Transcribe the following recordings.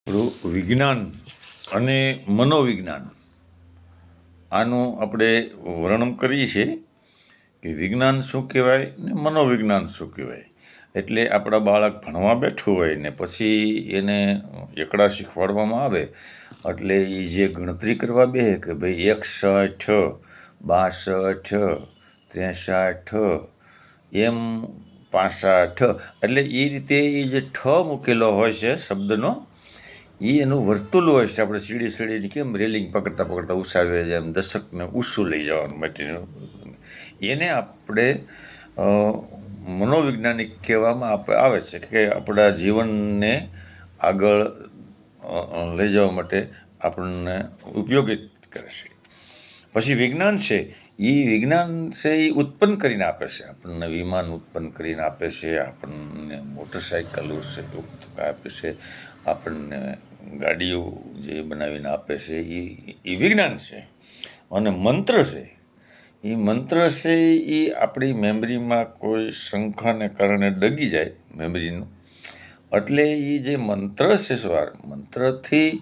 વિજ્ઞાન અને મનોવિજ્ઞાન આનું આપણે વર્ણન કરીએ છીએ કે વિજ્ઞાન શું કહેવાય ને મનોવિજ્ઞાન શું કહેવાય. એટલે આપણા બાળક ભણવા બેઠું હોય ને પછી એને એકડા શીખવાડવામાં આવે એટલે એ જે ગણતરી કરવા બે કે ભાઈ 61, 62, 63 એમ 65 એટલે એ રીતે એ જે ઠ મૂકેલો હોય છે શબ્દનો એ એનું વર્તુળ હોય છે. આપણે સીડીની કેમ રેલિંગ પકડતા પકડતા ઉછાવીએ જેમ દશકને ઊંચું લઈ જવાનું માટેનું એને આપણે મનોવૈજ્ઞાનિક કહેવામાં આવે છે કે આપણા જીવનને આગળ લઈ જવા માટે આપણને ઉપયોગી કરે છે. પછી વિજ્ઞાન છે એ ઉત્પન્ન કરીને આપે છે. આપણને વિમાન ઉત્પન્ન કરીને આપે છે, આપણને મોટરસાઇકલ આપે છે, આપણને ગાડીઓ જે બનાવીને આપે છે એ વિજ્ઞાન છે. અને મંત્ર છે એ આપણી મેમરીમાં કોઈ શંકાને કારણે ડગી જાય મેમરીનું એટલે એ જે મંત્ર છે મંત્રથી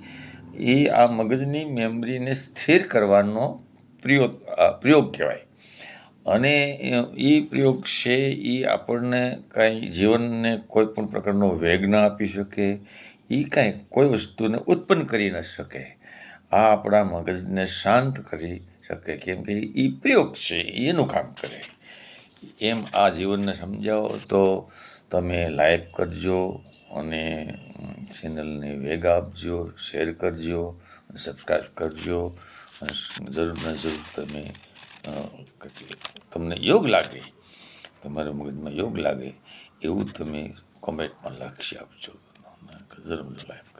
એ આ મગજની મેમરીને સ્થિર કરવાનો પ્રયોગ કહેવાય. અને એ પ્રયોગ છે એ આપણને કાંઈ જીવનને કોઈ પણ પ્રકારનો વેગ ના આપી શકે, એ કાંઈ કોઈ વસ્તુને ઉત્પન્ન કરી ન શકે. આ આપણા મગજને શાંત કરી શકે કેમ કે એ પ્રયોગ છે, એનું કામ કરે. એમ આ જીવનને સમજાવો તો તમે લાઈક કરજો અને ચેનલને વેગ આપજો, શેર કરજો, સબસ્ક્રાઈબ કરજો. અને જરૂર તમે તમને યોગ લાગે, તમારા મગજમાં યોગ લાગે એવું તમે કોમેન્ટમાં લખી આપજો. જરૂર લાઈક